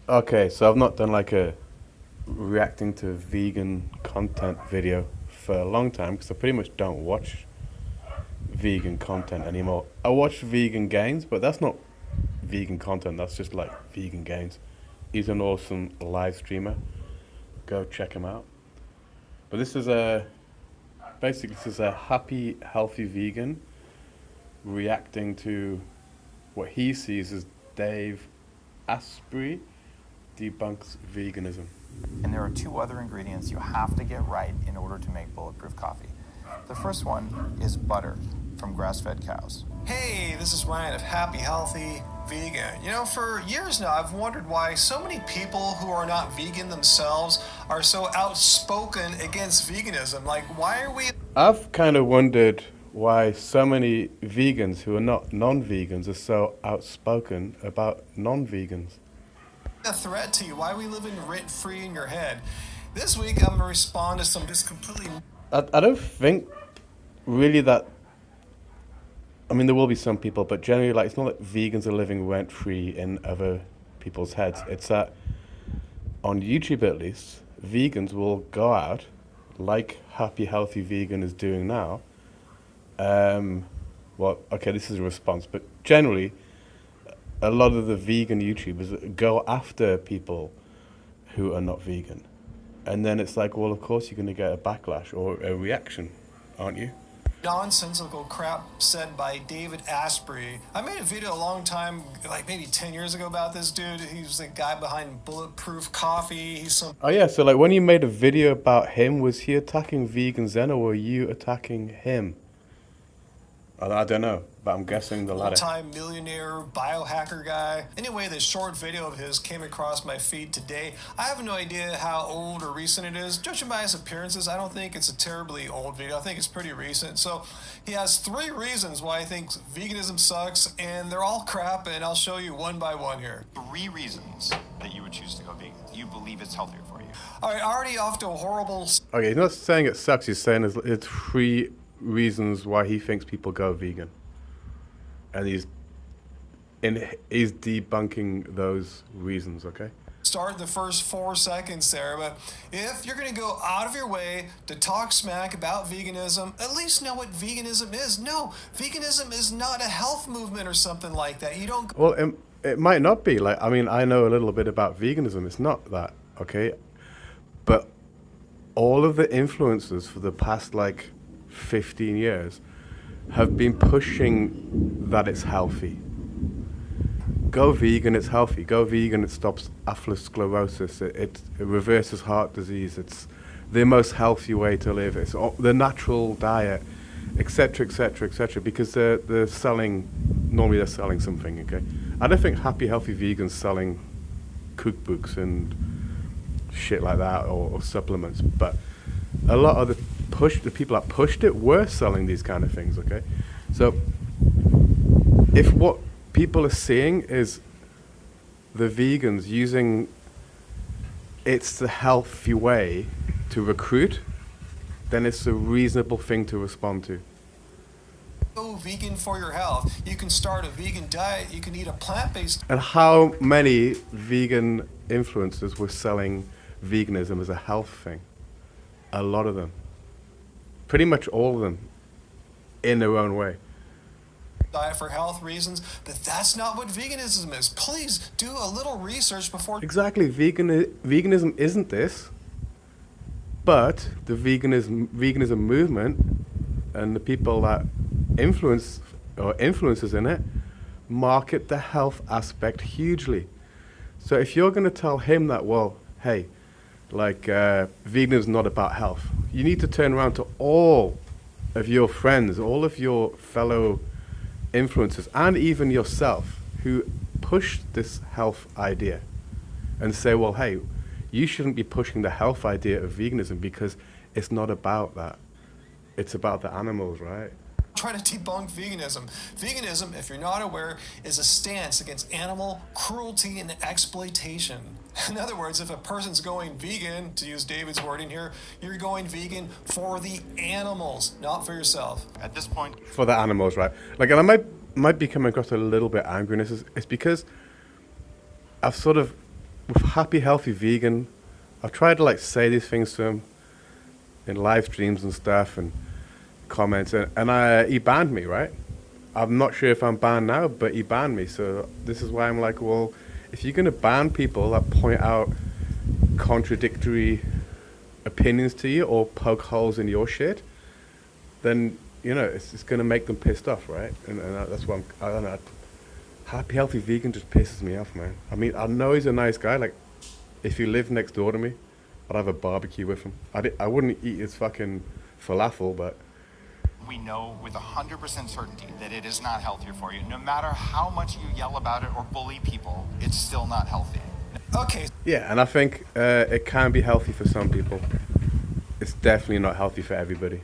Okay, so I've not done like a reacting to vegan content video for a long time because I pretty much don't watch vegan content anymore. I watch vegan gains, but that's not vegan content, that's just like vegan gains. He's an awesome live streamer. Go check him out. But this is a happy, healthy vegan reacting to what he sees as Dave Asprey debunks veganism. And there are two other ingredients you have to get right in order to make bulletproof coffee. The first one is butter from grass-fed cows. Hey, this is Ryan of Happy Healthy Vegan. You know, for years now, I've wondered why so many people who are not vegan themselves are so outspoken against veganism. Like, why are we I've kind of wondered why so many vegans who are not non-vegans are so outspoken about non-vegans. a threat to you? Why are we living rent-free in your head? This week, I'm going to respond to some just completely... I don't think really that. I mean, there will be some people, but generally, like, it's not that vegans are living rent-free in other people's heads. It's that on YouTube, at least, vegans will go out, like Happy Healthy Vegan is doing now. Well, okay, this is a response, but generally, a lot of the vegan YouTubers go after people who are not vegan. And then it's like, well, of course you're going to get a backlash or a reaction, aren't you? nonsensical crap said by David Asprey. I made a video a long time, like maybe 10 years ago about this dude. He's the guy behind Bulletproof Coffee. He's some Oh yeah, so like when you made a video about him, was he attacking vegans then, or were you attacking him? I don't know, but I'm guessing the latter. multi-millionaire biohacker guy. Anyway, this short video of his came across my feed today. I have no idea how old or recent it is. Judging by his appearances, I don't think it's a terribly old video. I think it's pretty recent. So he has 3 reasons why I think veganism sucks, and they're all crap, and I'll show you one by one here. 3 reasons that you would choose to go vegan. You believe it's healthier for you. All right, already off to a horrible... Okay, he's not saying it sucks, he's saying it's 3 reasons why he thinks people go vegan. And he's debunking those reasons, okay? Start the first 4 seconds there, but if you're going to go out of your way to talk smack about veganism, at least know what veganism is. No, veganism is not a health movement or something like that. You don't... Well, it might not be. Like, I mean, I know a little bit about veganism. It's not that, okay? But all of the influencers for the past, 15 years have been pushing that it's healthy. Go vegan, it's healthy. Go vegan, it stops atherosclerosis. It reverses heart disease. It's the most healthy way to live. It's the natural diet, etc., etc., etc. Because they're selling, normally they're selling something, okay? I don't think Happy Healthy Vegan's selling cookbooks and shit like that or supplements, but a lot of the people that pushed it were selling these kind of things, okay? So if what people are seeing is the vegans using it's the healthy way to recruit, then it's a reasonable thing to respond to. Go vegan for your health. You can start a vegan diet. You can eat a plant-based... And how many vegan influencers were selling veganism as a health thing? A lot of them. Pretty much all of them in their own way. diet for health reasons, but that's not what veganism is. Please do a little research before... Exactly, veganism isn't this, but the veganism movement and the people that influences in it market the health aspect hugely. So if you're going to tell him that, well, hey, veganism is not about health, you need to turn around to all of your friends, all of your fellow influencers, and even yourself who push this health idea and say, well, hey, you shouldn't be pushing the health idea of veganism because it's not about that. It's about the animals, right? Try to debunk veganism. Veganism, if you're not aware, is a stance against animal cruelty and exploitation. In other words, if a person's going vegan, to use David's wording here, you're going vegan for the animals, not for yourself. At this point, For the animals, right? And I might be coming across a little bit angry, and it's because I've sort of, with Happy Healthy Vegan, I've tried to like say these things to him in live streams and stuff and comments, and he banned me, right? I'm not sure if I'm banned now, but he banned me. So this is why I'm like, well, if you're gonna ban people that point out contradictory opinions to you or poke holes in your shit, then it's gonna make them pissed off, right? And that's what I don't know. Happy Healthy Vegan just pisses me off, man. I mean, I know he's a nice guy. Like, if he lived next door to me, I'd have a barbecue with him. I wouldn't eat his fucking falafel, but We know with 100% certainty that it is not healthier for you. No matter how much you yell about it or bully people, it's still not healthy. Okay. yeah, and I think it can be healthy for some people. It's definitely not healthy for everybody.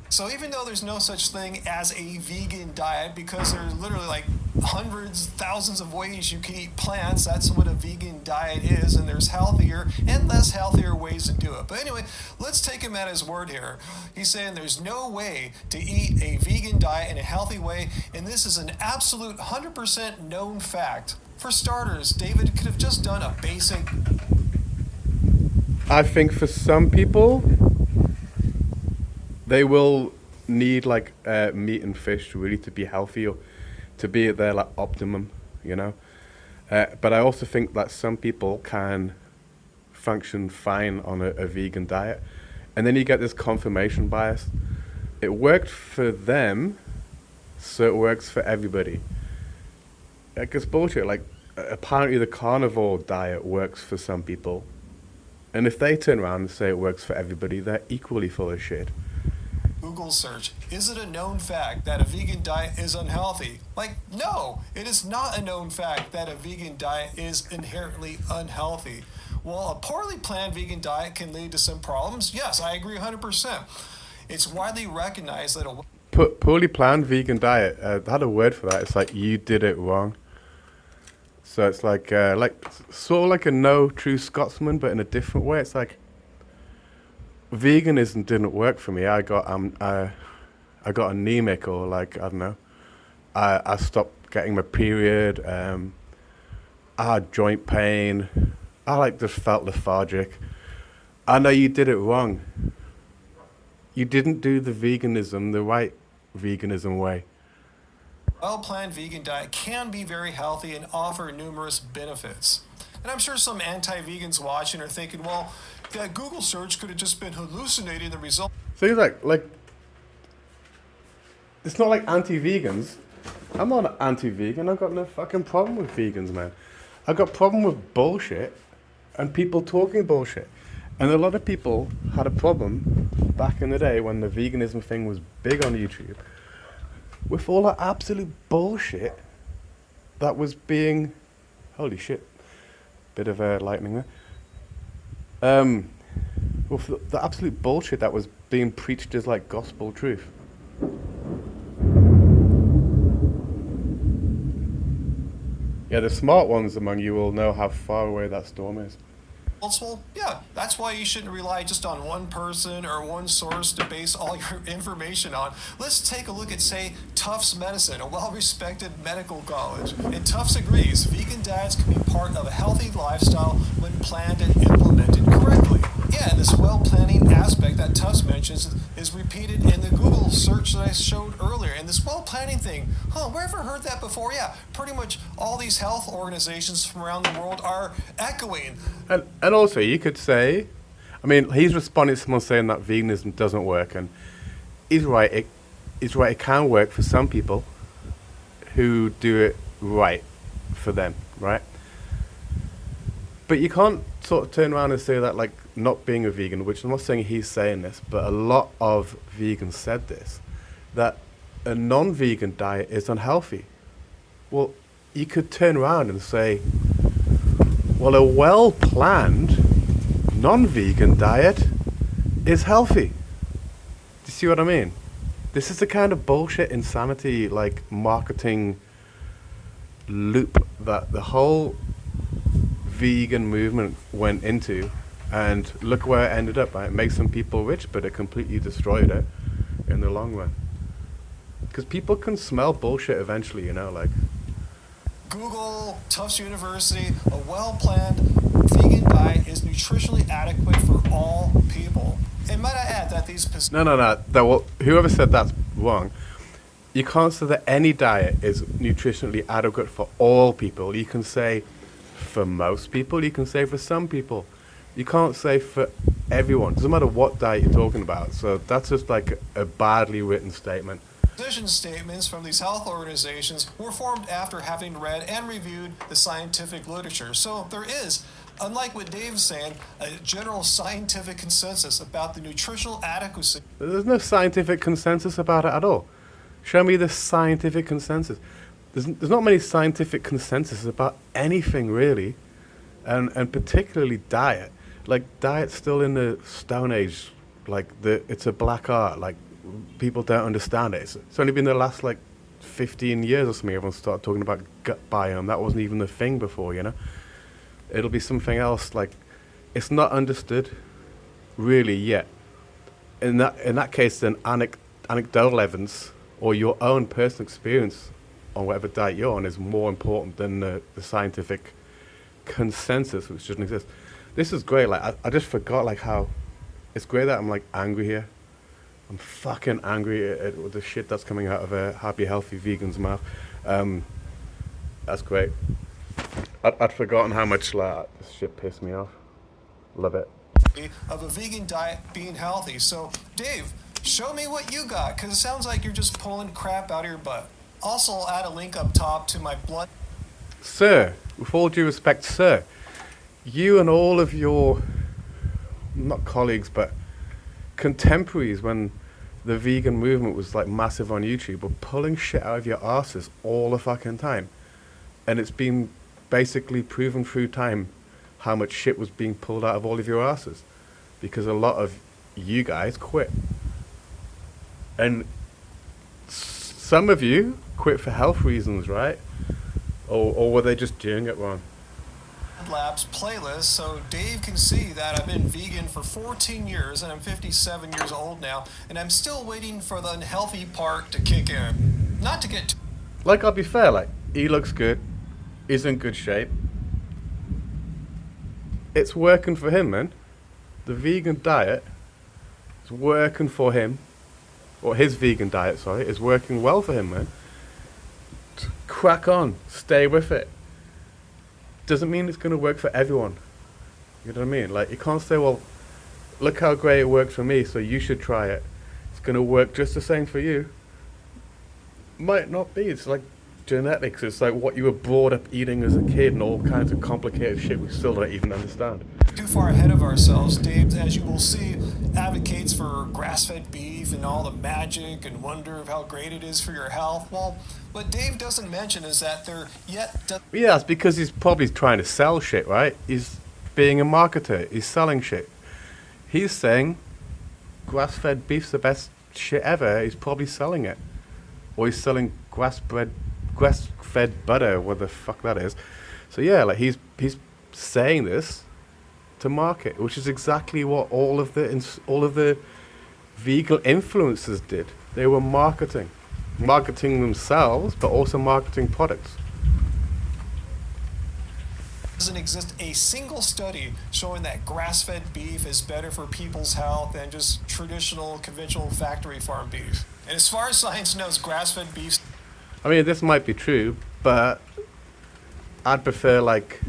So even though there's no such thing as a vegan diet, because there's literally like hundreds, thousands of ways you can eat plants, that's what a vegan diet is, and there's healthier and less healthier ways to do it. But anyway, let's take him at his word here. He's saying there's no way to eat a vegan diet in a healthy way, and this is an absolute 100% known fact. For starters, David could have just done a basic... I think for some people, they will need like meat and fish really to be healthy or to be at their like optimum, But I also think that some people can function fine on a vegan diet, and then you get this confirmation bias. It worked for them, so it works for everybody. It's bullshit. Like, apparently the carnivore diet works for some people, and if they turn around and say it works for everybody, they're equally full of shit. Google search, is it a known fact that a vegan diet is unhealthy? Like, no, it is not a known fact that a vegan diet is inherently unhealthy. While a poorly planned vegan diet can lead to some problems, yes, I agree 100%. It's widely recognized that a Poorly planned vegan diet, I had a word for that. It's like, you did it wrong. So it's like sort of like a no true Scotsman, but in a different way. It's like, veganism didn't work for me. I got anemic, or like, I don't know. I stopped getting my period. I had joint pain. I just felt lethargic. I know you did it wrong. You didn't do the right veganism way. well-planned vegan diet can be very healthy and offer numerous benefits. And I'm sure some anti-vegans watching are thinking, well, that Google search could have just been hallucinating the result. So he's like, it's not like anti-vegans. I'm not anti-vegan. I've got no fucking problem with vegans, man. I've got problem with bullshit and people talking bullshit. And a lot of people had a problem back in the day when the veganism thing was big on YouTube with all that absolute bullshit that was being... Holy shit. Bit of lightning there. With the absolute bullshit that was being preached as like gospel truth. Yeah, the smart ones among you will know how far away that storm is. Well, yeah, that's why you shouldn't rely just on one person or one source to base all your information on. Let's take a look at, say, Tufts Medicine, a well-respected medical college. And Tufts agrees vegan diets can be part of a healthy lifestyle when planned and implemented correctly. Yeah, and this well-planning aspect that Tufts mentions is repeated in the Google search that I showed earlier. And this well-planning thing, where ever heard that before? Yeah, pretty much all these health organizations from around the world are echoing. And also, you could say, I mean, he's responding to someone saying that veganism doesn't work, and he's right. It can work for some people who do it right for them, right? But you can't sort of turn around and say that, like, not being a vegan, which I'm not saying he's saying this, but a lot of vegans said this, that a non-vegan diet is unhealthy. Well, you could turn around and say, well, a well-planned non-vegan diet is healthy. Do you see what I mean? This is the kind of bullshit insanity, like, marketing loop that the whole vegan movement went into, and look where it ended up. Right? It makes some people rich, but it completely destroyed it in the long run. Because people can smell bullshit eventually, like... Google, Tufts University, a well-planned vegan diet is nutritionally adequate for all people. And might I add that these Well, whoever said that's wrong. You can't say that any diet is nutritionally adequate for all people. You can say for most people, you can say for some people. You can't say for everyone. Doesn't matter what diet you're talking about. So that's just like a badly written statement. position statements from these health organizations were formed after having read and reviewed the scientific literature. So there is, unlike what Dave's saying, a general scientific consensus about the nutritional adequacy. There's no scientific consensus about it at all. Show me the scientific consensus. There's not many scientific consensus about anything really, and particularly diet. Like diet's still in the Stone Age. Like it's a black art. Like people don't understand it. It's only been the last like 15 years or something everyone started talking about gut biome. That wasn't even the thing before, you know. It'll be something else. Like it's not understood really yet. In that case, then anecdotal evidence or your own personal experience on whatever diet you're on is more important than the scientific consensus, which doesn't exist. This is great. Like I just forgot like how it's great that I'm like angry here. I'm fucking angry at the shit that's coming out of a happy, healthy vegan's mouth. That's great. I'd forgotten how much like this shit pissed me off. Love it. Of a vegan diet being healthy. So, Dave, show me what you got, because it sounds like you're just pulling crap out of your butt. Also, I'll add a link up top to my blood. Sir, with all due respect, sir, you and all of your, not colleagues, but contemporaries when the vegan movement was like massive on YouTube were pulling shit out of your asses all the fucking time. And it's been basically proven through time how much shit was being pulled out of all of your asses. Because a lot of you guys quit. And some of you quit for health reasons, right? Or were they just doing it wrong? Labs playlist so Dave can see that I've been vegan for 14 years and I'm 57 years old now, and I'm still waiting for the unhealthy part to kick in. Not to get Like, I'll be fair, like, he looks good, he's in good shape. It's working for him, man. The vegan diet is working for him, or his vegan diet, sorry, is working well for him, man. Crack on, stay with it. Doesn't mean it's going to work for everyone. You know what I mean? Like, you can't say, well, look how great it worked for me, so you should try it. It's going to work just the same for you. Might not be. It's like genetics. It's like what you were brought up eating as a kid and all kinds of complicated shit we still don't even understand. too far ahead of ourselves. Dave, as you will see, advocates for grass-fed beef and all the magic and wonder of how great it is for your health. Well, what Dave doesn't mention is that there yet Yeah, it's because he's probably trying to sell shit, right? He's being a marketer. He's selling shit. He's saying grass-fed beef's the best shit ever. He's probably selling it. Or he's selling grass-fed butter, what the fuck that is. So yeah, like he's saying this to market, which is exactly what all of the vegan influencers did. They were marketing themselves, but also marketing products. doesn't exist a single study showing that grass-fed beef is better for people's health than just traditional, conventional factory farm beef. And as far as science knows, grass-fed beef... I mean, this might be true, but I'd prefer, like,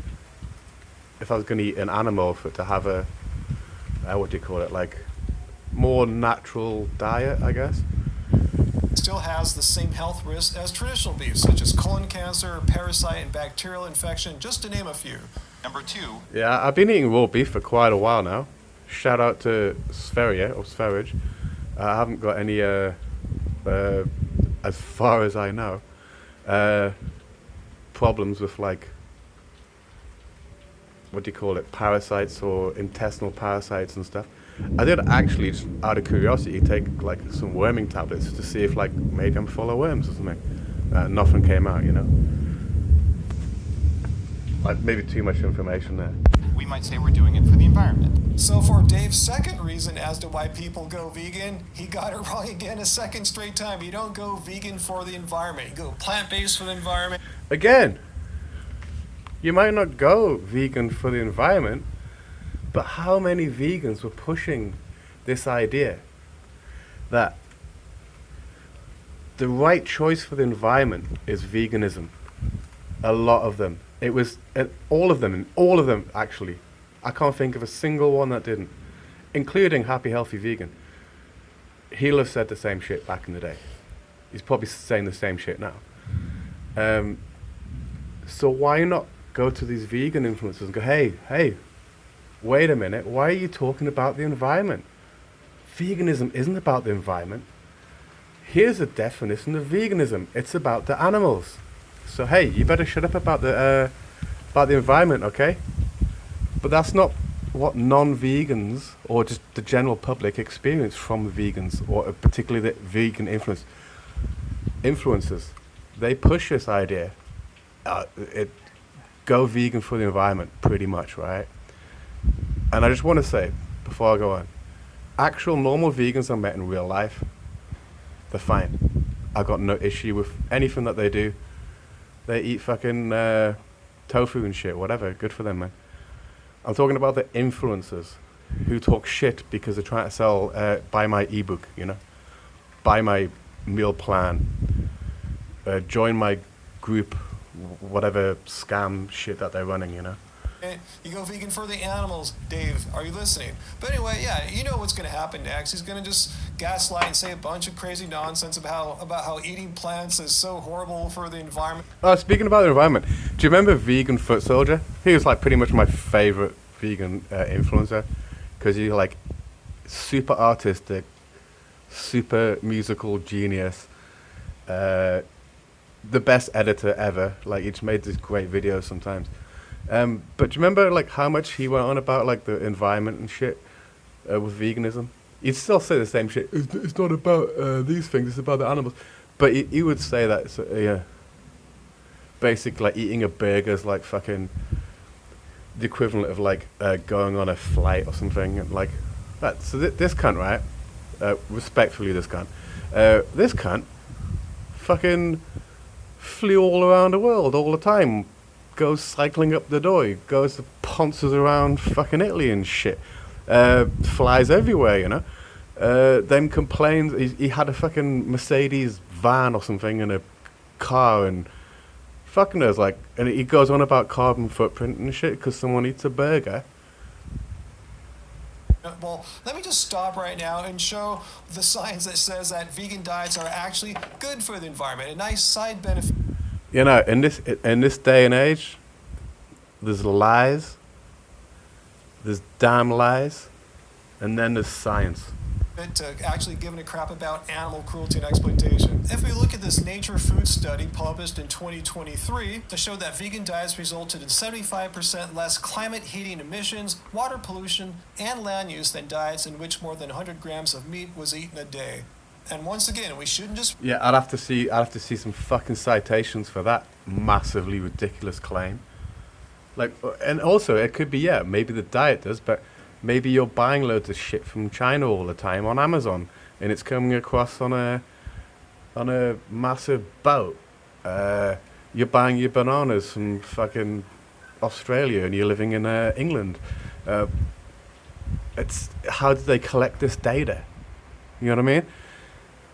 if I was going to eat an animal, for it to have a, what do you call it, like, more natural diet, I guess. still has the same health risks as traditional beef, such as colon cancer, parasite, and bacterial infection, just to name a few. Number two. Yeah, I've been eating raw beef for quite a while now. Shout out to Spheria, or Spherage. I haven't got any, as far as I know, problems with, like, what do you call it, parasites or intestinal parasites and stuff. I did actually, just out of curiosity, take like some worming tablets to see if like maybe I'm full of worms or something. Nothing came out, you know. Like maybe too much information there. We might say we're doing it for the environment. So for Dave's second reason as to why people go vegan, he got it wrong again a second straight time. You don't go vegan for the environment. You go plant-based for the environment. Again, You might not go vegan for the environment, but how many vegans were pushing this idea that the right choice for the environment is veganism? A lot of them. It was all of them actually. I can't think of a single one that didn't, including Happy Healthy Vegan. He'll have said the same shit back in the day. He's probably saying the same shit now. So why not go to these vegan influencers and go, hey, wait a minute, why are you talking about the environment? Veganism isn't about the environment. Here's a definition of veganism. It's about the animals. So hey, you better shut up about the environment, okay? But that's not what non-vegans or just the general public experience from the vegans, or particularly the vegan influencers. They push this idea, go vegan for the environment, pretty much, right? And I just want to say, before I go on, actual normal vegans I met in real life, they're fine. I got no issue with anything that they do. They eat fucking tofu and shit, whatever. Good for them, man. I'm talking about the influencers who talk shit because they're trying to sell, buy my ebook, you know, buy my meal plan, join my group, whatever scam shit that they're running, you know. You go vegan for the animals, Dave. Are you listening? But anyway, yeah, you know what's going to happen next. He's going to just gaslight and say a bunch of crazy nonsense about how eating plants is so horrible for the environment. Speaking about the environment, do you remember Vegan Foot Soldier? He was like pretty much my favorite vegan influencer, because he's like super artistic, super musical genius, the best editor ever. Like, he just made these great videos sometimes. But do you remember like how much he went on about like the environment and shit with veganism? He'd still say the same shit. It's not about these things. It's about the animals. But he would say that. So, yeah. Basically, like eating a burger is like fucking the equivalent of like going on a flight or something. And like that. So this cunt, right? Respectfully, this cunt fucking flew all around the world all the time. Goes cycling up the Dordogne, goes to ponces around fucking Italy and shit, flies everywhere, you know. Then complains he had a fucking Mercedes van or something and a car and fucking knows, like, and he goes on about carbon footprint and shit because someone eats a burger. Well, let me just stop right now and show the science that says that vegan diets are actually good for the environment. A nice side benefit. You know, in this day and age, there's lies, there's damn lies, and then there's science. To actually giving a crap about animal cruelty and exploitation. If we look at this Nature Food study published in 2023 that showed that vegan diets resulted in 75% less climate heating emissions, water pollution, and land use than diets in which more than 100 grams of meat was eaten a day. And once again, we shouldn't just... Yeah, I'd have to see some fucking citations for that massively ridiculous claim. Like, and also it could be, yeah, maybe the diet does, but maybe you're buying loads of shit from China all the time on Amazon, and it's coming across on a massive boat. You're buying your bananas from fucking Australia, and you're living in England. It's how do they collect this data? You know what I mean?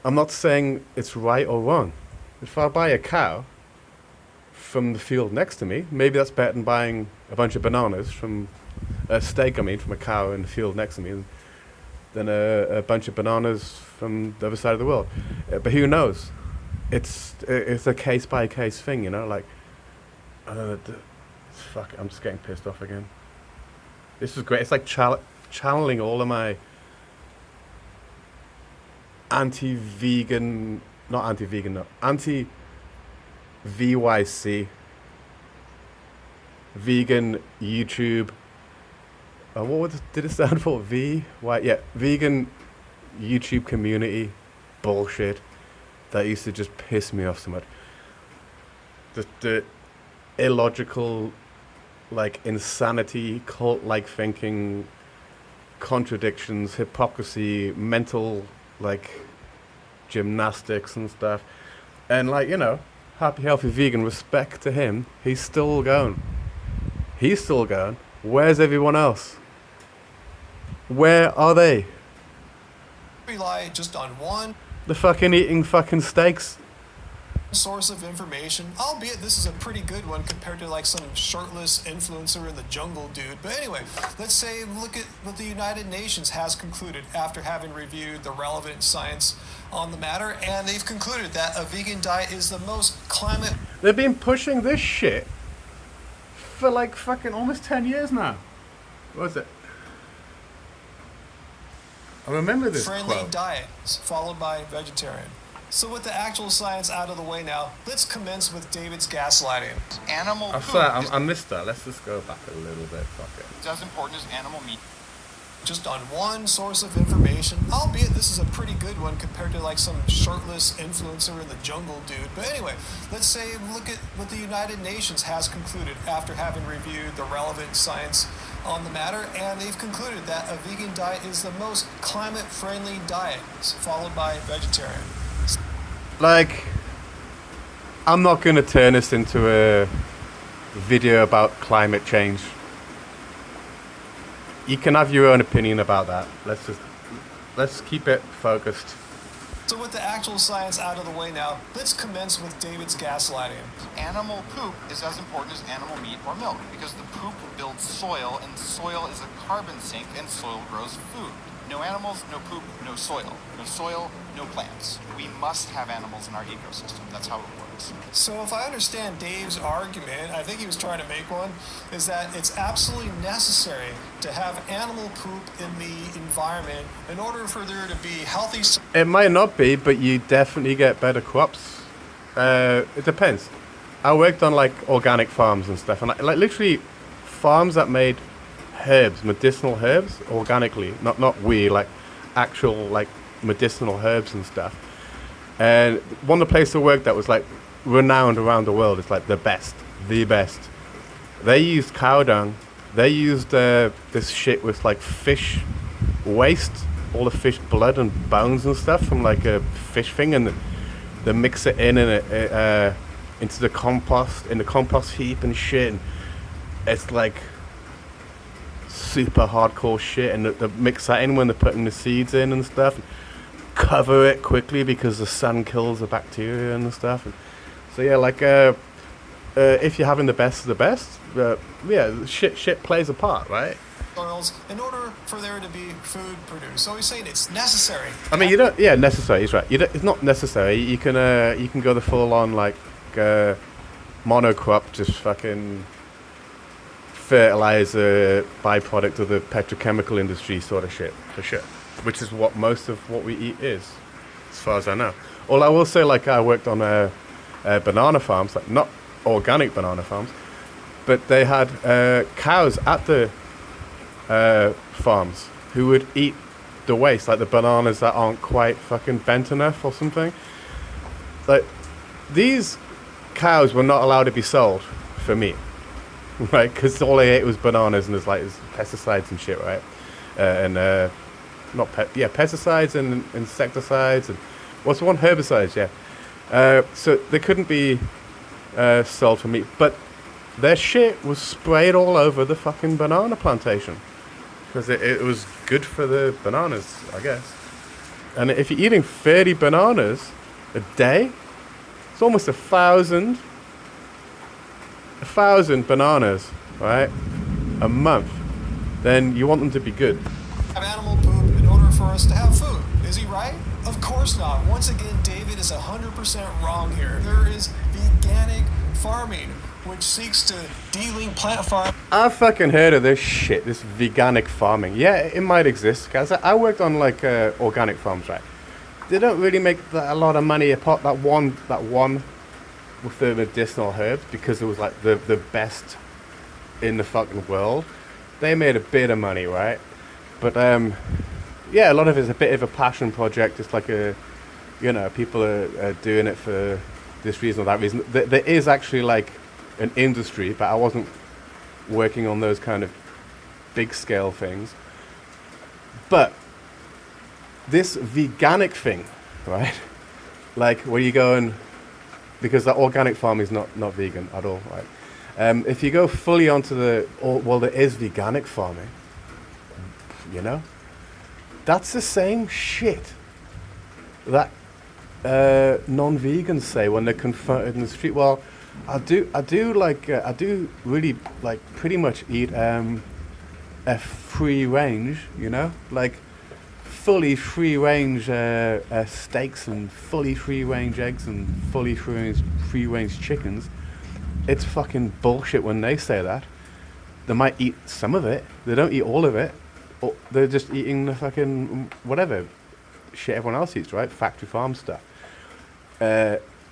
I'm not saying it's right or wrong. If I buy a cow from the field next to me, maybe that's better than buying a bunch of bananas from a steak, from a cow in the field next to me, than a bunch of bananas from the other side of the world. But who knows? It's a case by case thing, you know. Like, fuck, I'm just getting pissed off again. This is great. It's like channeling all of my anti-VYC, vegan YouTube. Did it stand for? Vegan YouTube community bullshit that used to just piss me off so much. The illogical, like, insanity, cult-like thinking, contradictions, hypocrisy, mental, like, gymnastics and stuff. And, like, you know, Happy Healthy Vegan, respect to him, he's still going. He's still going. Where's everyone else? Where are they? Rely just on one The fucking eating fucking steaks. source of information, albeit this is a pretty good one compared to like some shirtless influencer in the jungle dude. But anyway, let's say look at what the United Nations has concluded after having reviewed the relevant science on the matter, and they've concluded that a vegan diet is the most climate. They've been pushing this shit for like fucking almost 10 years now. What was it? I remember this friendly quote. diet, followed by vegetarian. So with the actual science out of the way now, let's commence with David's gaslighting. Animal I'm poop sorry, is I missed that. Let's just go back a little bit. Fuck it. as important as animal meat. Just on one source of information, albeit this is a pretty good one compared to like some shirtless influencer in the jungle dude. But anyway, let's say look at what the United Nations has concluded after having reviewed the relevant science on the matter, and they've concluded that a vegan diet is the most climate-friendly diet, followed by vegetarian. Like, I'm not going to turn this into a video about climate change. You can have your own opinion about that. Let's keep it focused. So with the actual science out of the way now, let's commence with David's gaslighting. Animal poop is as important as animal meat or milk because the poop builds soil, and soil is a carbon sink, and soil grows food. No animals, no poop, no soil. No soil, no plants. We must have animals in our ecosystem. That's how it works. So if I understand Dave's argument, I think he was trying to make one, is that it's absolutely necessary to have animal poop in the environment in order for there to be healthy... It might not be, but you definitely get better crops. It depends. I worked on like organic farms and stuff, and like literally farms that made herbs, medicinal herbs, organically, not weed, like actual like medicinal herbs and stuff. And one of the places I worked at was like renowned around the world. It's like the best. They used cow dung. They used this shit with like fish waste, all the fish blood and bones and stuff from like a fish thing, and they mix it in and into the compost, in the compost heap and shit. And it's like super hardcore shit, and they mix that in when they're putting the seeds in and stuff. Cover it quickly because the sun kills the bacteria and stuff. And so yeah, like if you're having the best of the best, yeah, shit plays a part, right? Soils in order for there to be food produced. So he's saying it's necessary. I mean, you don't. Yeah, necessary. He's right. It's not necessary. You can go the full on like monocrop, just fucking fertilizer byproduct of the petrochemical industry sort of shit, for sure. Which is what most of what we eat is, as far as I know. All I will say, like I worked on banana farms, like not organic banana farms, but they had cows at the farms who would eat the waste, like the bananas that aren't quite fucking bent enough or something. Like, these cows were not allowed to be sold for meat, right? Because all they ate was bananas, and there's pesticides and shit, right? Pesticides and insecticides, and what's the one? Herbicides, yeah. So they couldn't be sold for meat, but their shit was sprayed all over the fucking banana plantation because it was good for the bananas, I guess. And if you're eating 30 bananas a day, it's almost 1,000 bananas, right, a month. Then you want them to be good. Have animal poop in order for us to have food. Is he right? Of course not. Once again, David is 100% wrong here. There is veganic farming, which seeks to de-link plant farm. I've fucking heard of this shit, this veganic farming. Yeah, it might exist, guys. I worked on like organic farms, right? They don't really make a lot of money apart that one with the medicinal herbs, because it was like the best in the fucking world. They made a bit of money, right? But yeah, a lot of it's a bit of a passion project. It's like people are doing it for this reason or that reason. There is actually like an industry, but I wasn't working on those kind of big scale things. But this veganic thing, right? Like where you go and, because the organic farm is not vegan at all, right? If you go fully onto well, there is veganic farming, you know? That's the same shit that non-vegans say when they're confronted in the street. Well, I do really like pretty much eat a free range, you know, like fully free range steaks and fully free range eggs and fully free range chickens. It's fucking bullshit when they say that. They might eat some of it. They don't eat all of it. Or they're just eating the fucking whatever shit everyone else eats, right? Factory farm stuff.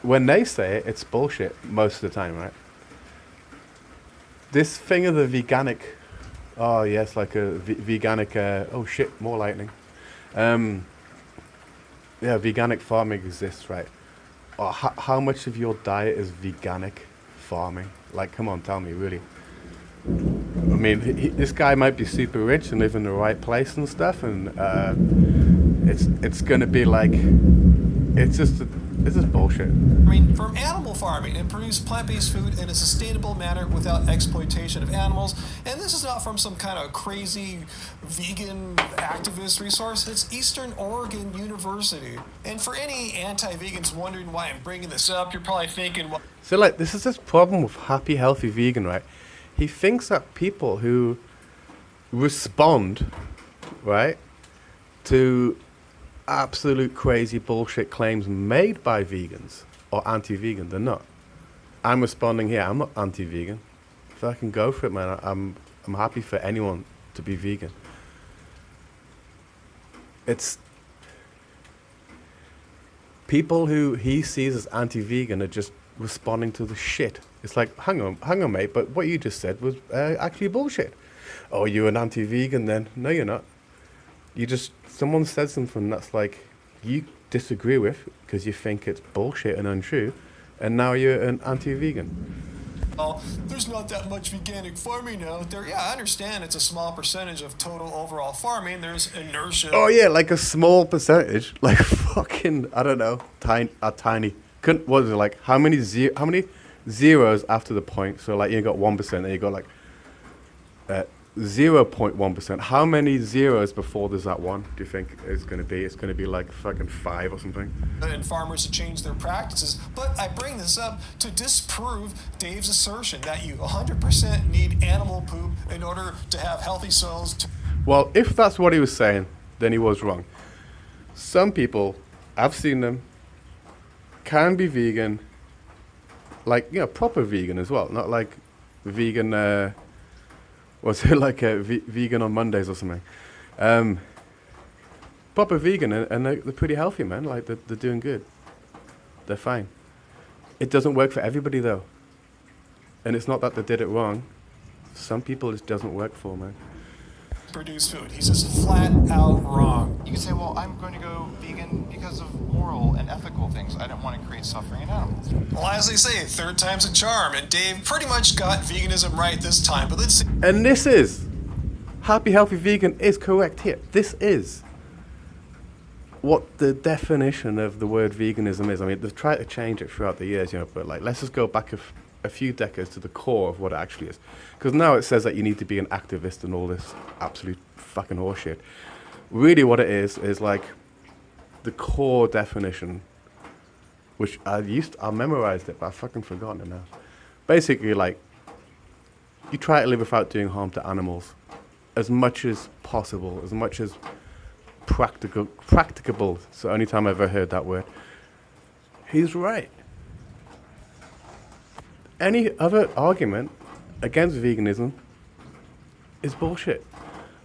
When they say it, it's bullshit most of the time, right? This thing of the veganic, oh yes, like a veganic, oh shit, more lightning. Yeah, veganic farming exists, right? Oh, how much of your diet is veganic farming? Like, come on, tell me, really. I mean, this guy might be super rich and live in the right place and stuff, and it's gonna be like, it's just bullshit. I mean, from animal farming and produce plant-based food in a sustainable manner without exploitation of animals. And this is not from some kind of crazy vegan activist resource. It's Eastern Oregon University. And for any anti-vegans wondering why I'm bringing this up, you're probably thinking, well, So like, this is this problem with happy, healthy vegan, right? He thinks that people who respond, right, to absolute crazy bullshit claims made by vegans or anti-vegan, they're not. I'm responding here. I'm not anti-vegan. If I can go for it, man, I'm happy for anyone to be vegan. It's people who he sees as anti-vegan are just responding to the shit. It's like, hang on, mate, but what you just said was actually bullshit. Oh, you're an anti-vegan then? No, you're not. Someone said something that's like you disagree with because you think it's bullshit and untrue, and now you're an anti-vegan. well, there's not that much veganic farming out there. Yeah, I understand it's a small percentage of total overall farming. There's inertia. Oh yeah, like a small percentage, like fucking, I don't know, tiny. What is it like? How many zeros after the point? So like you got 1%, and you got like 0.1%. How many zeros before there's that one? Do you think it's going to be? It's going to be like fucking 5 or something. And farmers to change their practices. But I bring this up to disprove Dave's assertion that you 100% need animal poop in order to have healthy soils. Well, if that's what he was saying, then he was wrong. Some people, I've seen them, can be vegan, like, you know, proper vegan as well, not like vegan, what's it, like a vegan on Mondays or something. Proper vegan, and they're pretty healthy, man, like they're doing good. They're fine. It doesn't work for everybody though. And it's not that they did it wrong. Some people it doesn't work for, man. Produce food. He's just flat out wrong. You can say, well, I'm going to go vegan because of moral and ethical things. I don't want to create suffering in animals. Well, as they say, third time's a charm, and Dave pretty much got veganism right this time. But let's see. And this is happy, healthy vegan is correct here. This is what the definition of the word veganism is. I mean, they've tried to change it throughout the years, you know, but like, let's just go back a few decades to the core of what it actually is. Because now it says that you need to be an activist and all this absolute fucking horseshit. Really what it is like the core definition, which I memorized it, but I've fucking forgotten it now. Basically, like, you try to live without doing harm to animals as much as possible, as much as practicable. It's the only time I've ever heard that word. He's right. Any other argument against veganism is bullshit.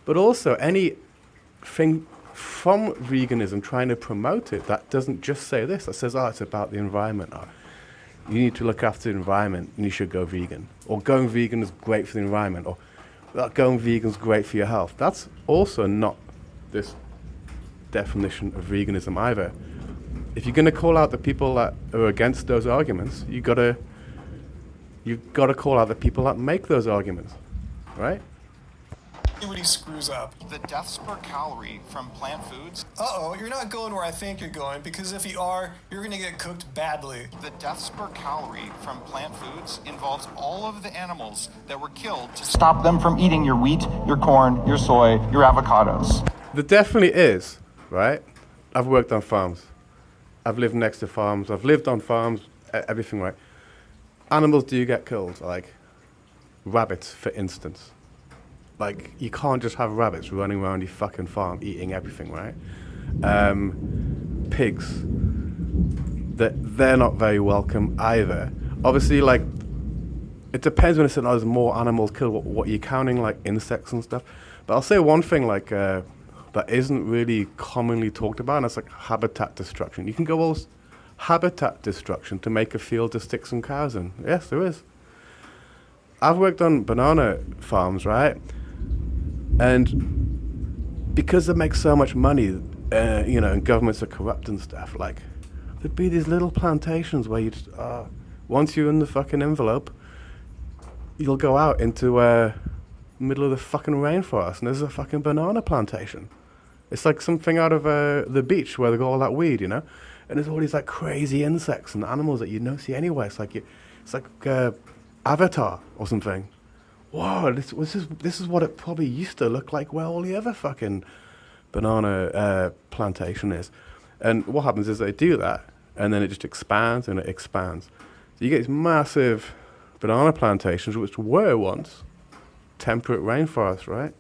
But also anything from veganism trying to promote it that doesn't just say this, that says, oh, it's about the environment. Oh, you need to look after the environment and you should go vegan. Or going vegan is great for the environment. Or going vegan is great for your health. That's also not this definition of veganism either. If you're going to call out the people that are against those arguments, you've got to call out the people that make those arguments, right? See what he screws up. The deaths per calorie from plant foods. Uh-oh, you're not going where I think you're going, because if you are, you're gonna get cooked badly. The deaths per calorie from plant foods involves all of the animals that were killed to stop them from eating your wheat, your corn, your soy, your avocados. There definitely is, right? I've worked on farms. I've lived next to farms. I've lived on farms, everything, right? Animals do get killed, like rabbits, for instance. Like, you can't just have rabbits running around your fucking farm eating everything, right? Pigs, they're not very welcome either. Obviously, like, it depends when it's there's more animals killed, what you're counting, like insects and stuff. But I'll say one thing, like, that isn't really commonly talked about, and that's like habitat destruction. You can go all habitat destruction to make a field to stick some cows in. Yes, there is. I've worked on banana farms, right? And because they make so much money, and governments are corrupt and stuff, like, there'd be these little plantations where you just, once you're in the fucking envelope, you'll go out into middle of the fucking rainforest, and there's a fucking banana plantation. It's like something out of the beach where they got all that weed, and there's all these like crazy insects and animals that you don't see anywhere. It's like Avatar or something. Whoa, this is what it probably used to look like where all the other fucking banana plantation is. And what happens is they do that, and then it just expands and it expands. So you get these massive banana plantations, which were once temperate rainforests, right?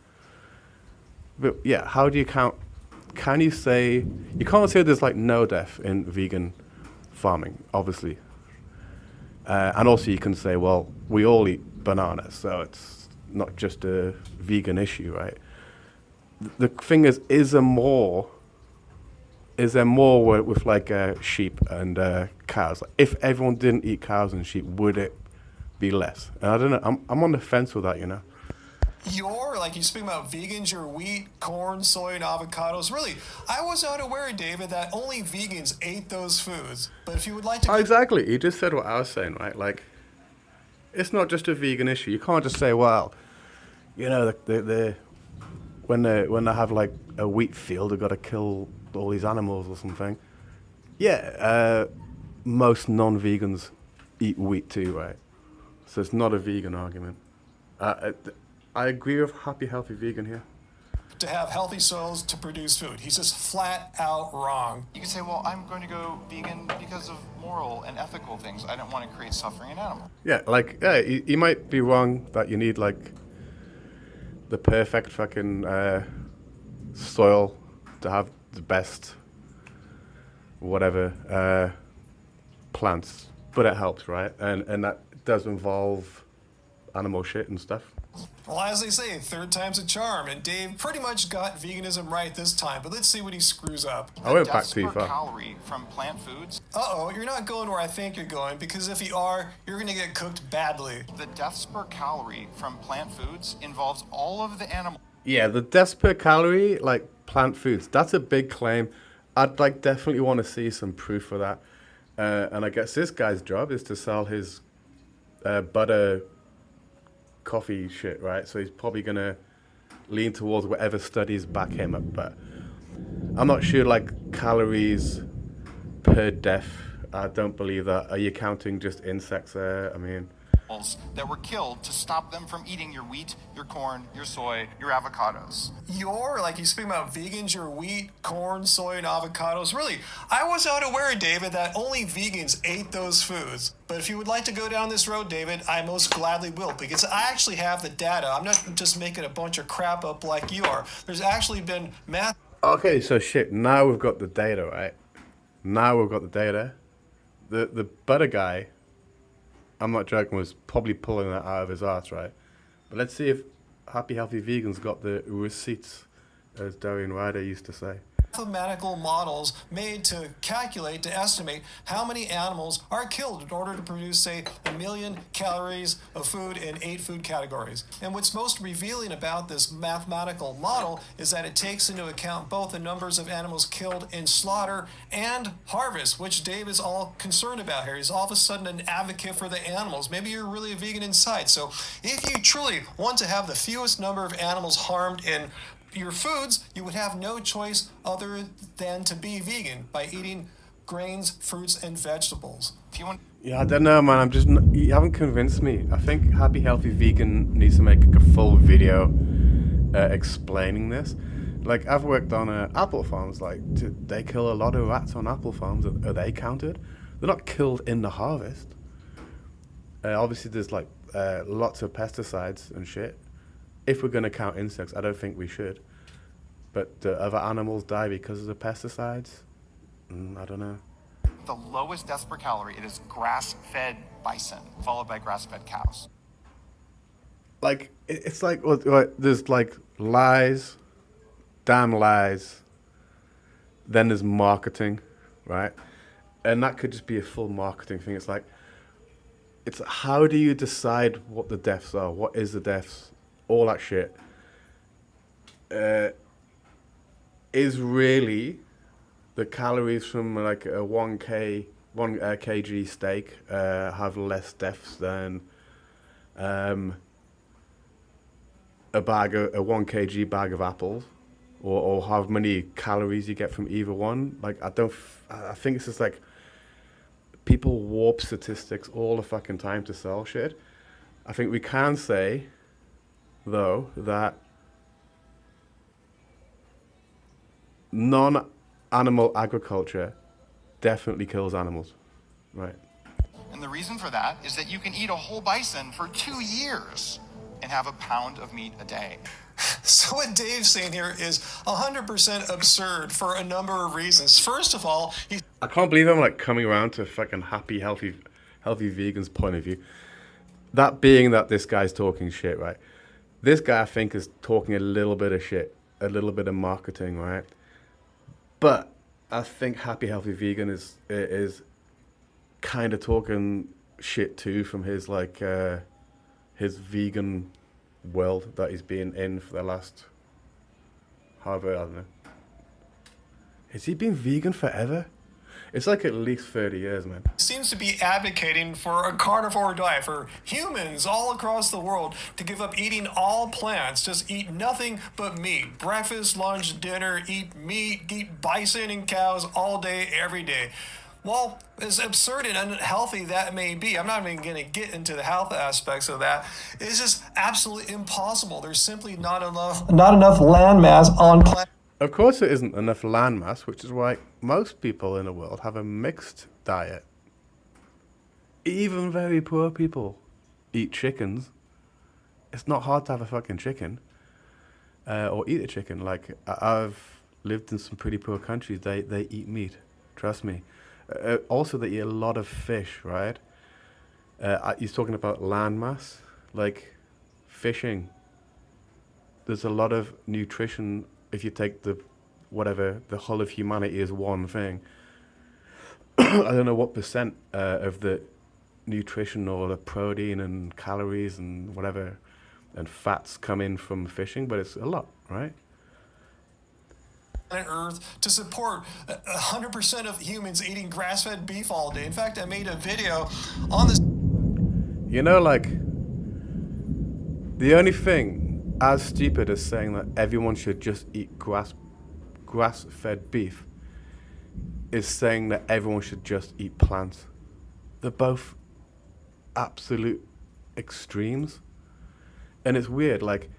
But yeah, how do you count? Can you say, you can't say there's like no death in vegan farming, obviously. And also you can say, well, we all eat bananas, so it's not just a vegan issue, right? The thing is there more with like sheep and cows? Like, if everyone didn't eat cows and sheep, would it be less? And I don't know, I'm on the fence with that, You speak about vegans, your wheat, corn, soy, and avocados. Really, I was not aware, David, that only vegans ate those foods. But if you would like to... Oh, exactly. You just said what I was saying, right? Like, it's not just a vegan issue. You can't just say, well, when they have like a wheat field, they've got to kill all these animals or something. Yeah, most non-vegans eat wheat too, right? So it's not a vegan argument. I agree with Happy Healthy Vegan here. To have healthy soils to produce food. He's just flat out wrong. You can say, well, I'm going to go vegan because of moral and ethical things. I don't want to create suffering in animals. Yeah, you might be wrong that you need like the perfect fucking soil to have the best whatever plants, but it helps, right? And that does involve animal shit and stuff. Well, as they say, third time's a charm, and Dave pretty much got veganism right this time, but let's see what he screws up. I went back Deaths too per far. calorie from plant foods. Uh-oh, you're not going where I think you're going, because if you are, you're gonna get cooked badly. The deaths per calorie from plant foods involves all of the animals. Yeah, the deaths per calorie, like plant foods, that's a big claim. I'd like definitely want to see some proof of that. And I guess this guy's job is to sell his butter coffee shit, right? So he's probably going to lean towards whatever studies back him up. But I'm not sure, like, calories per death. I don't believe that. Are you counting just insects there? I mean... that were killed to stop them from eating your wheat, your corn, your soy, your avocados. You speak about vegans, your wheat, corn, soy, and avocados. Really, I was not aware, David, that only vegans ate those foods. But if you would like to go down this road, David, I most gladly will, because I actually have the data. I'm not just making a bunch of crap up like you are. There's actually been math... Okay, so shit, now we've got the data, right? Now we've got the data. The butter guy, I'm not joking, was probably pulling that out of his ass, right? But let's see if Happy Healthy Vegans got the receipts, as Darian Ryder used to say. mathematical models made to calculate, to estimate how many animals are killed in order to produce, say, 1 million calories of food in 8 food categories. And what's most revealing about this mathematical model is that it takes into account both the numbers of animals killed in slaughter and harvest, which Dave is all concerned about here. He's all of a sudden an advocate for the animals. Maybe you're really a vegan inside. So if you truly want to have the fewest number of animals harmed in your foods, you would have no choice other than to be vegan by eating grains, fruits, and vegetables. If you want Yeah, I don't know, man. You haven't convinced me. I think Happy Healthy Vegan needs to make a full video explaining this. Like, I've worked on apple farms. Like, they kill a lot of rats on apple farms. Are they counted? They're not killed in the harvest. Obviously, there's like lots of pesticides and shit. If we're going to count insects, I don't think we should. But do other animals die because of the pesticides? I don't know. the lowest deaths per calorie, it is grass-fed bison, followed by grass-fed cows. Like, it's like, there's like lies, damn lies. Then there's marketing, right? And that could just be a full marketing thing. It's like, it's how do you decide what the deaths are? What is the deaths? All that shit. Is really the calories from like a 1 kg steak have less deaths than a 1 kg bag of apples, or how many calories you get from either one. Like, I think it's just like people warp statistics all the fucking time to sell shit. I think we can say, though, that non-animal agriculture definitely kills animals, right? And the reason for that is that you can eat a whole bison for 2 years and have a pound of meat a day. So what Dave's saying here is 100% absurd for a number of reasons. First of all, I can't believe I'm like coming around to fucking happy, healthy vegans' point of view. That being that this guy's talking shit, right? This guy, I think, is talking a little bit of shit, a little bit of marketing, right? But I think Happy Healthy Vegan is kind of talking shit too from his like his vegan world that he's been in for the last, however, I don't know. Has he been vegan forever? It's like at least 30 years, man. seems to be advocating for a carnivore diet for humans all across the world to give up eating all plants, just eat nothing but meat. Breakfast, lunch, dinner, eat meat, eat bison and cows all day, every day. Well, as absurd and unhealthy that may be, I'm not even going to get into the health aspects of that. It's just absolutely impossible. There's simply not enough landmass on planet. Of course there isn't enough landmass, which is why most people in the world have a mixed diet. Even very poor people eat chickens. It's not hard to have a fucking chicken or eat a chicken. Like, I've lived in some pretty poor countries. They eat meat, trust me. Also, they eat a lot of fish, right? He's talking about landmass, like fishing. There's a lot of nutrition. If you take the whole of humanity is one thing. I don't know what percent of the nutrition or the protein and calories and whatever and fats come in from fishing, but it's a lot, right? Earth to support 100% of humans eating grass-fed beef all day. In fact, I made a video on this. You know, like, the only thing as stupid as saying that everyone should just eat grass-fed beef is saying that everyone should just eat plants. They're both absolute extremes. And it's weird, like,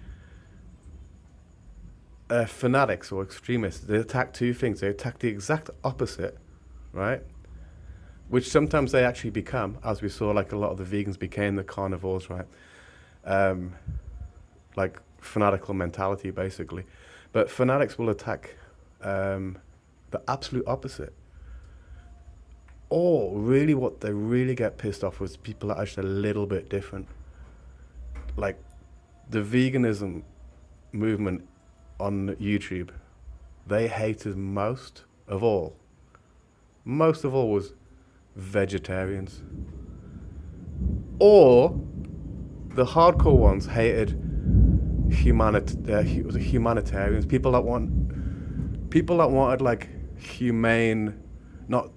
fanatics or extremists, they attack two things. They attack the exact opposite, right? Which sometimes they actually become, as we saw, like a lot of the vegans became the carnivores, right? Like fanatical mentality, basically. But fanatics will attack the absolute opposite. Or really what they really get pissed off with people that are actually a little bit different. Like the veganism movement on YouTube they hated most of all was vegetarians. Or the hardcore ones hated humanitarians, people that wanted like humane, not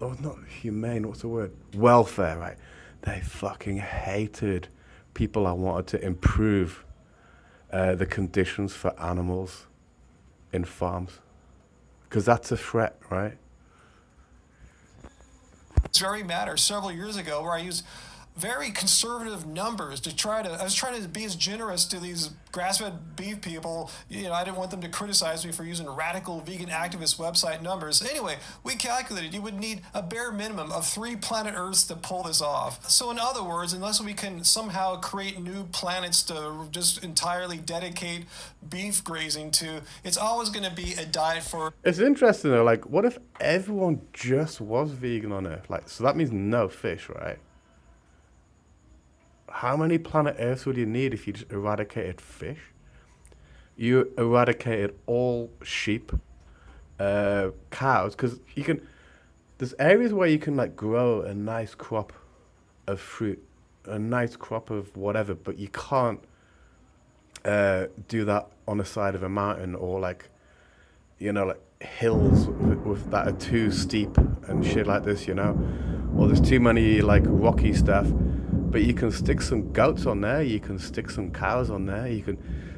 humane, what's the word? Welfare, right? They fucking hated people that wanted to improve the conditions for animals in farms, because that's a threat, right? This very matter several years ago where I used very conservative numbers to I was trying to be as generous to these grass-fed beef people. I didn't want them to criticize me for using radical vegan activist website numbers. Anyway, we calculated you would need a bare minimum of 3 planet Earths to pull this off. So in other words, unless we can somehow create new planets to just entirely dedicate beef grazing to, it's always going to be a diet for... It's interesting though, like, what if everyone just was vegan on Earth? Like, so that means no fish, right? How many planet Earths would you need if you just eradicated fish? You eradicated all sheep, cows, because there's areas where you can like grow a nice crop of fruit, a nice crop of whatever, but you can't do that on the side of a mountain or like, like hills with that are too steep and shit like this, or there's too many like rocky stuff. But you can stick some goats on there, you can stick some cows on there,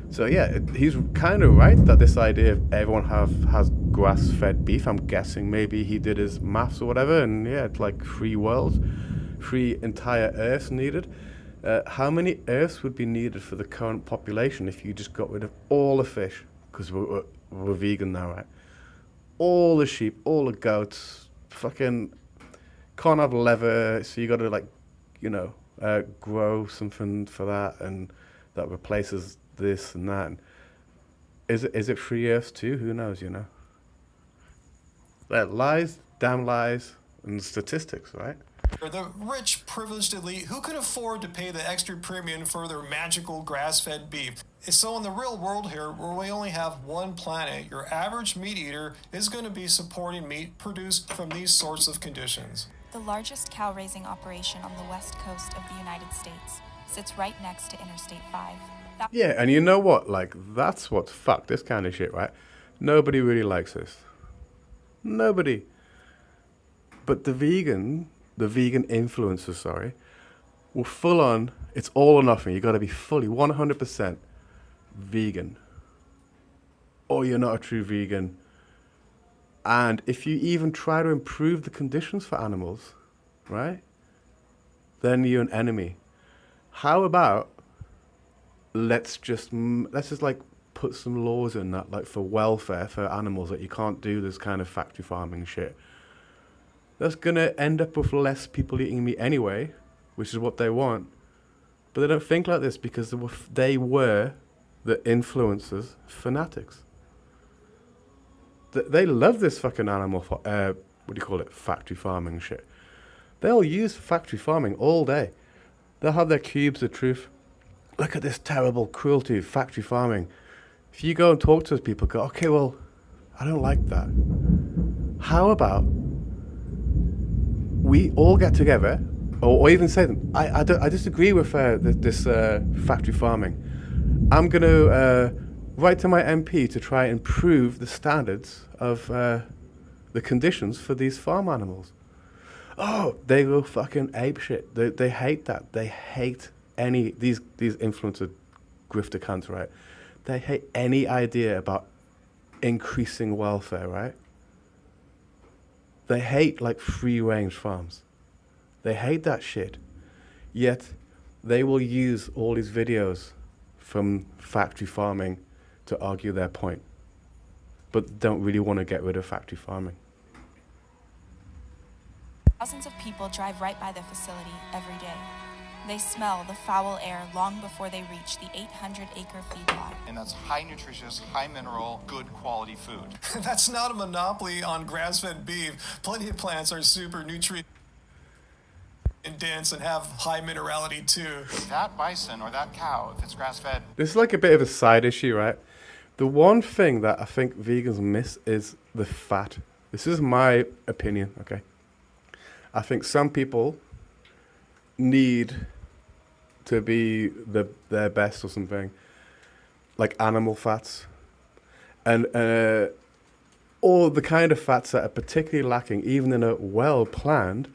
so yeah, he's kind of right that this idea of everyone has grass-fed beef, I'm guessing maybe he did his maths or whatever, and yeah, it's like 3 worlds, 3 entire Earths needed. How many Earths would be needed for the current population if you just got rid of all the fish? Because we're vegan now, right? All the sheep, all the goats, fucking can't have leather, so you got to like, grow something for that, and that replaces this and that. Is it 3 Earths too? Who knows, Lies, damn lies, and statistics, right? The rich, privileged elite who can afford to pay the extra premium for their magical grass-fed beef. So in the real world here, where we only have one planet, your average meat eater is going to be supporting meat produced from these sorts of conditions. The largest cow raising operation on the west coast of the United States sits right next to Interstate 5. Yeah, and you know what? Like, that's what's fucked, this kind of shit, right? Nobody really likes this. Nobody. But the vegan influencers, were full on, it's all or nothing. You got to be fully 100% vegan, or you're not a true vegan. And if you even try to improve the conditions for animals, right, then you're an enemy. How about let's just like put some laws in that, like for welfare for animals, that you can't do this kind of factory farming shit. That's gonna end up with less people eating meat anyway, which is what they want. But they don't think like this because they were the influencers, fanatics. They love this fucking animal, factory farming shit. They'll use factory farming all day. They'll have their cubes of truth. Look at this terrible cruelty of factory farming. If you go and talk to those people, go, okay, well, I don't like that. How about we all get together, or even say them, I disagree with this factory farming. I'm going to write to my MP to try and improve the standards of the conditions for these farm animals. Oh, they go fucking ape shit. They hate that. They hate these influencer grifter cunts, right? They hate any idea about increasing welfare, right? They hate like free range farms. They hate that shit. Yet they will use all these videos from factory farming to argue their point, but don't really want to get rid of factory farming. Thousands of people drive right by the facility every day. They smell the foul air long before they reach the 800-acre feedlot. And that's high nutritious, high mineral, good quality food. That's not a monopoly on grass-fed beef. Plenty of plants are super nutrient dense and have high minerality too. That bison or that cow, if it's grass-fed. This is like a bit of a side issue, right? The one thing that I think vegans miss is the fat. This is my opinion, okay? I think some people need to be their best or something, like animal fats, and or the kind of fats that are particularly lacking, even in a well-planned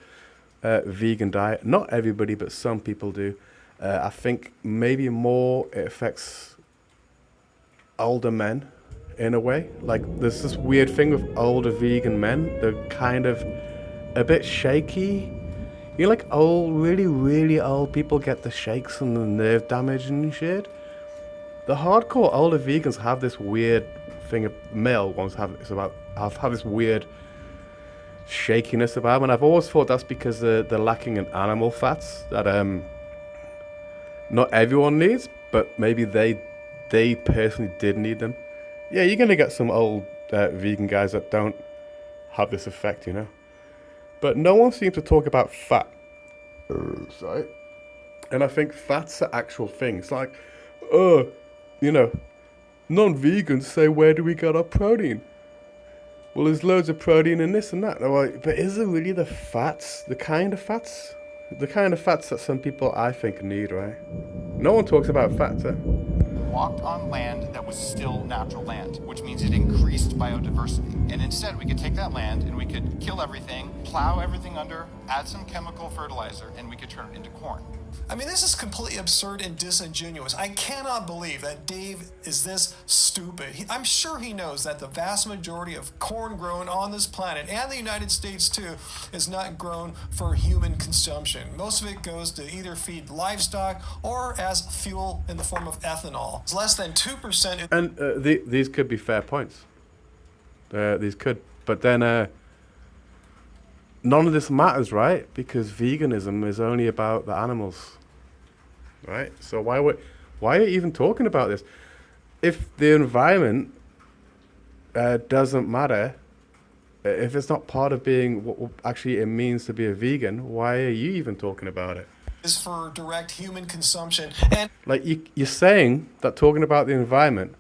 vegan diet. Not everybody, but some people do. I think maybe more it affects older men in a way. Like there's this weird thing with older vegan men. They're kind of a bit shaky. You know, like old, really, really old people get the shakes and the nerve damage and shit. The hardcore older vegans have this weird thing. Male ones have this weird shakiness about them, and I've always thought that's because they're lacking in animal fats that not everyone needs, but maybe they personally did need them. Yeah, you're gonna get some old vegan guys that don't have this effect, you know. But no one seems to talk about fat. Sorry. And I think fat's the actual thing. It's like, you know, non-vegans say, where do we get our protein? Well, there's loads of protein in this and that. Like, but is it really the fats? The kind of fats? The kind of fats that some people, I think, need, right? No one talks about fats, eh? Walked on land that was still natural land, which means it increased biodiversity. And instead, we could take that land and we could kill everything, plow everything under, add some chemical fertilizer, and we could turn it into corn. I mean, this is completely absurd and disingenuous. I cannot believe that Dave is this stupid. I'm sure he knows that the vast majority of corn grown on this planet, and the United States too, is not grown for human consumption. Most of it goes to either feed livestock or as fuel in the form of ethanol. It's less than 2%. And these could be fair points. These could. But then none of this matters, right? Because veganism is only about the animals, right? So why are you even talking about this? If the environment doesn't matter, if it's not part of being what actually it means to be a vegan, why are you even talking about it? Is for direct human consumption. And like you're saying that talking about the environment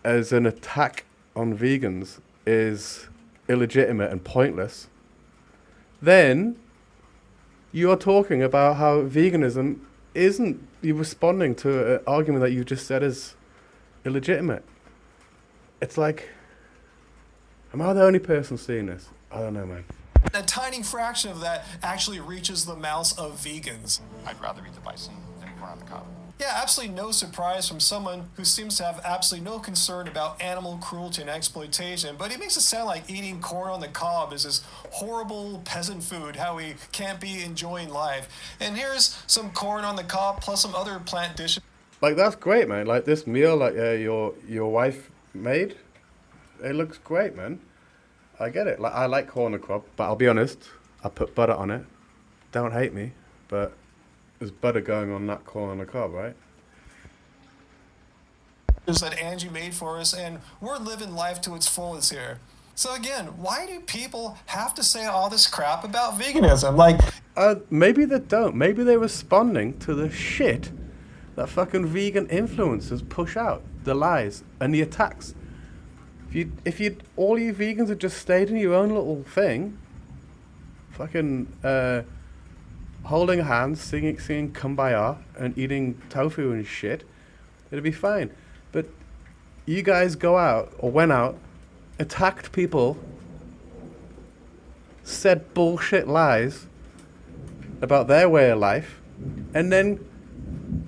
as an attack on vegans is illegitimate and pointless. Then you're talking about how veganism isn't, you're responding to an argument that you just said is illegitimate. It's like, am I the only person seeing this? I don't know, man. a tiny fraction of that actually reaches the mouths of vegans. I'd rather eat the bison than corn on the cob. Yeah, absolutely no surprise from someone who seems to have absolutely no concern about animal cruelty and exploitation, but he makes it sound like eating corn on the cob is this horrible peasant food, how we can't be enjoying life. And here's some corn on the cob plus some other plant dishes. Like, that's great, man. Like, this meal, like, your wife made, it looks great, man. I get it. Like, I like corn on the cob, but I'll be honest, I put butter on it. Don't hate me, but there's butter going on that corn on the cob, right? That Angie made for us, and we're living life to its fullest here. So again, why do people have to say all this crap about veganism? Like, maybe they don't. Maybe they're responding to the shit that fucking vegan influencers push out, the lies and the attacks. If you all you vegans had just stayed in your own little thing, fucking holding hands, singing Kumbaya and eating tofu and shit, it'd be fine. But you guys go out, or went out, attacked people, said bullshit lies about their way of life, and then,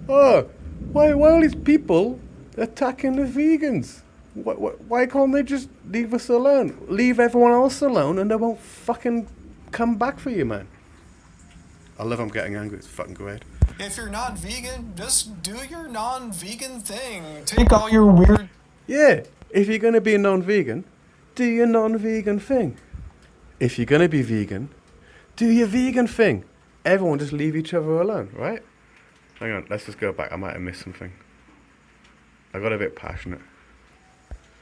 why are all these people attacking the vegans? Why can't they just leave us alone? Leave everyone else alone and they won't fucking come back for you, man. I love I'm getting angry, it's fucking great. if you're not vegan, just do your non-vegan thing. Take all your weird... Yeah, if you're going to be a non-vegan, do your non-vegan thing. If you're going to be vegan, do your vegan thing. Everyone just leave each other alone, right? Hang on, let's just go back. I might have missed something. I got a bit passionate.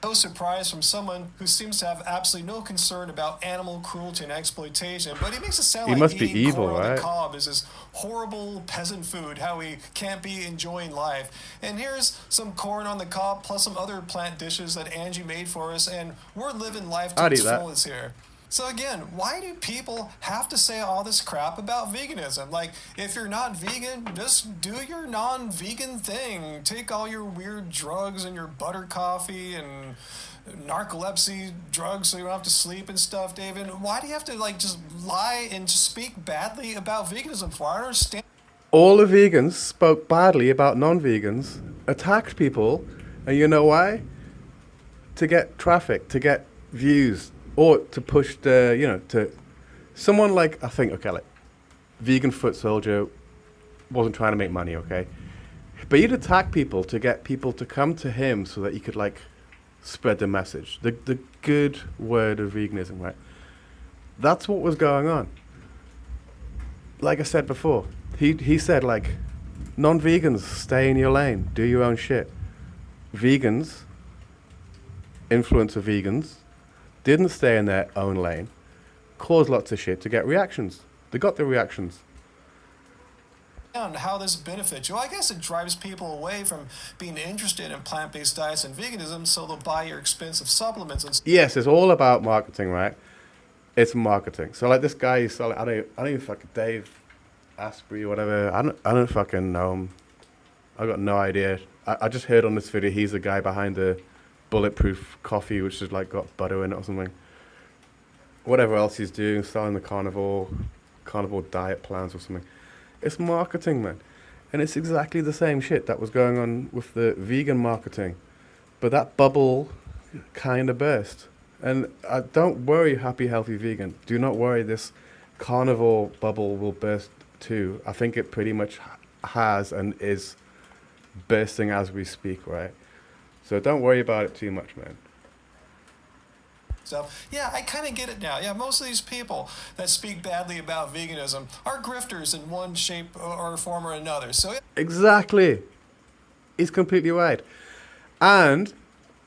no surprise from someone who seems to have absolutely no concern about animal cruelty and exploitation, but he makes it sound He like must be eating evil, corn on right? the cob is this horrible peasant food, how we can't be enjoying life. And here's some corn on the cob plus some other plant dishes that Angie made for us, and we're living life to I'd its eat that. fullest here. So again, why do people have to say all this crap about veganism? Like, if you're not vegan, just do your non-vegan thing. Take all your weird drugs and your butter coffee and narcolepsy drugs so you don't have to sleep and stuff, David. Why do you have to, like, just lie and just speak badly about veganism for? I don't understand. All the vegans spoke badly about non-vegans, attacked people, and you know why? To get traffic, to get views, or to push the, you know, to someone like, I think, okay, like, vegan foot soldier wasn't trying to make money, okay? But he'd attack people to get people to come to him so that he could, like, spread the message, the good word of veganism, right? That's what was going on. Like I said before, he said, like, non-vegans, stay in your lane, do your own shit. Vegans, influencer vegans, didn't stay in their own lane, caused lots of shit to get reactions. They got the reactions. How this benefits you. Well, I guess it drives people away from being interested in plant-based diets and veganism, so they'll buy your expensive supplements and Yes, it's all about marketing, right? It's marketing. So like this guy is selling, I don't even fucking Dave Asprey or whatever. I don't fucking know him. I got no idea. I just heard on this video he's the guy behind the bulletproof coffee, which has like got butter in it or something. Whatever else he's doing, selling the carnivore diet plans or something. It's marketing, man. And it's exactly the same shit that was going on with the vegan marketing. But that bubble kind of burst. And don't worry, happy, healthy vegan. Do not worry, this carnivore bubble will burst too. I think it pretty much has and is bursting as we speak, right? So don't worry about it too much, man. stuff. Yeah, I kind of get it now. Yeah, most of these people that speak badly about veganism are grifters in one shape or form or another. So Exactly. He's completely right. And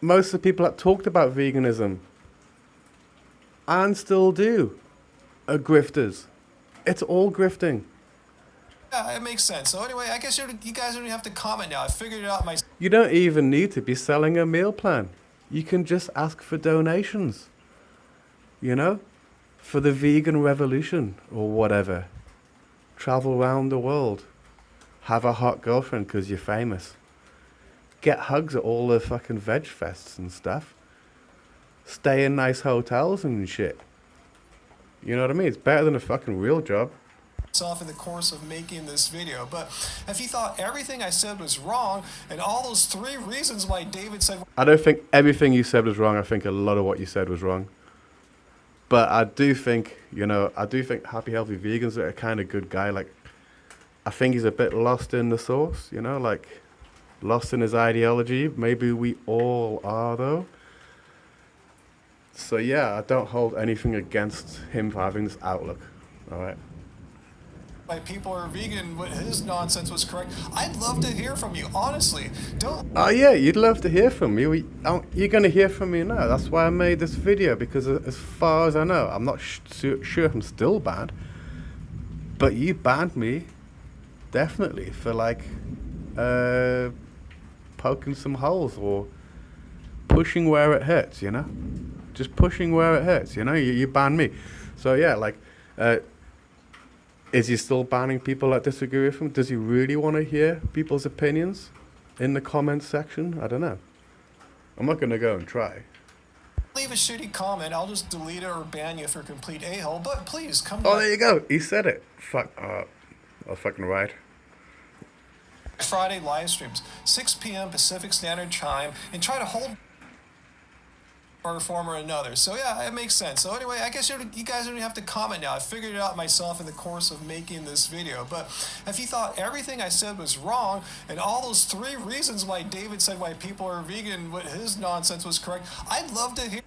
most of the people that talked about veganism and still do are grifters. It's all grifting. yeah, it makes sense. So anyway, I guess you guys don't even have to comment now. I figured it out myself. You don't even need to be selling a meal plan. You can just ask for donations, you know, for the vegan revolution or whatever. Travel around the world. Have a hot girlfriend because you're famous. Get hugs at all the fucking veg fests and stuff. Stay in nice hotels and shit. You know what I mean? It's better than a fucking real job. In the course of making this video, but if you thought everything I said was wrong and all those 3 reasons why David said I don't think everything you said was wrong. I think a lot of what you said was wrong. But I do think, you know, Happy Healthy Vegans are a kind of good guy. Like, I think he's a bit lost in the sauce, you know, like lost in his ideology. Maybe we all are, though. So yeah, I don't hold anything against him for having this outlook. All right. why people are vegan, what his nonsense was correct. I'd love to hear from you, honestly. Don't Oh yeah, you'd love to hear from me. You're going to hear from me now. That's why I made this video, because as far as I know, I'm not sure I'm still banned. But you banned me, definitely, for like poking some holes or pushing where it hurts, you know? Just pushing where it hurts, you know? You banned me. So yeah, like... is he still banning people that disagree with him? Does he really want to hear people's opinions in the comments section? I don't know. I'm not going to go and try. leave a shitty comment. I'll just delete it or ban you for complete a-hole. But please come Oh, back there you go. He said it. Fuck. I was fucking right. Friday live streams, 6 p.m. Pacific Standard Time, and try to hold or form or another. So yeah, it makes sense. So anyway, I guess you guys don't even have to comment now. I figured it out myself in the course of making this video. But if you thought everything I said was wrong and all those 3 reasons why David said why people are vegan, what his nonsense was correct, I'd love to hear.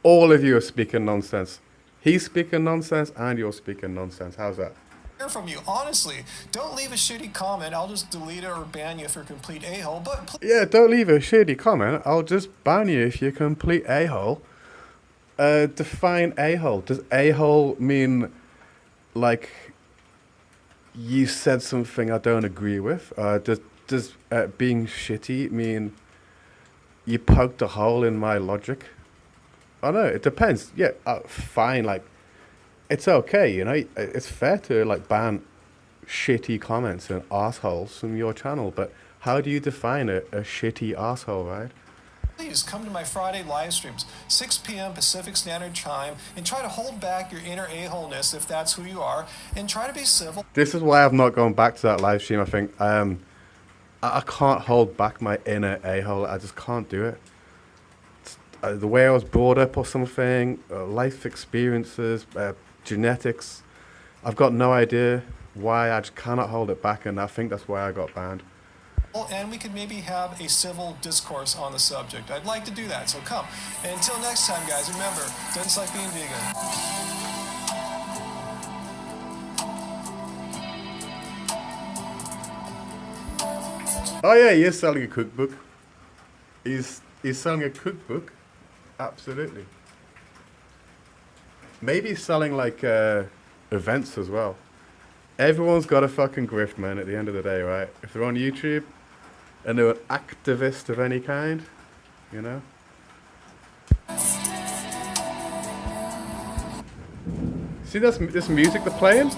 All of you are speaking nonsense. He's speaking nonsense and you're speaking nonsense. How's that? hear from you. Honestly, don't leave a shitty comment. I'll just delete it or ban you if you're a complete a-hole. But Yeah, don't leave a shitty comment. I'll just ban you if you're a complete a-hole. Define a-hole. Does a-hole mean, like, you said something I don't agree with? Does being shitty mean you poked a hole in my logic? I don't know, it depends. Yeah, fine, like, it's okay, you know, it's fair to, like, ban shitty comments and assholes from your channel, but how do you define a shitty asshole, right? please come to my Friday live streams, 6 p.m. Pacific Standard Time, and try to hold back your inner a-holeness if that's who you are, and try to be civil. This is why I've not gone back to that live stream, I think. I can't hold back my inner a-hole. I just can't do it. The way I was brought up or something, life experiences, genetics. I've got no idea why. I just cannot hold it back, and I think that's why I got banned. And we could maybe have a civil discourse on the subject. I'd like to do that, so come. And until next time, guys, remember, doesn't suck being vegan. Oh yeah, he is selling a cookbook. He's selling a cookbook. Absolutely. Maybe he's selling like events as well. Everyone's got a fucking grift, man, at the end of the day, right? If they're on YouTube and they're an activist of any kind, you know? See this music they're playing?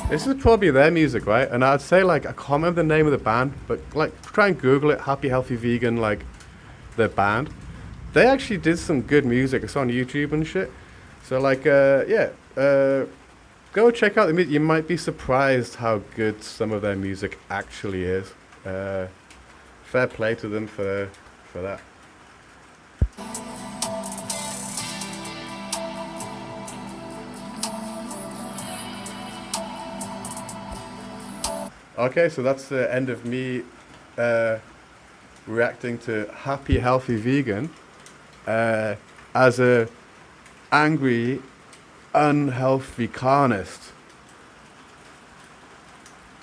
This is probably their music, right? And I'd say, like, I can't remember the name of the band, but, like, try and Google it, Happy Healthy Vegan, like, their band. They actually did some good music. It's on YouTube and shit. So, like, yeah, go check out the music. You might be surprised how good some of their music actually is. Fair play to them for that. Okay, so that's the end of me reacting to Happy Healthy Vegan as a angry, unhealthy carnist.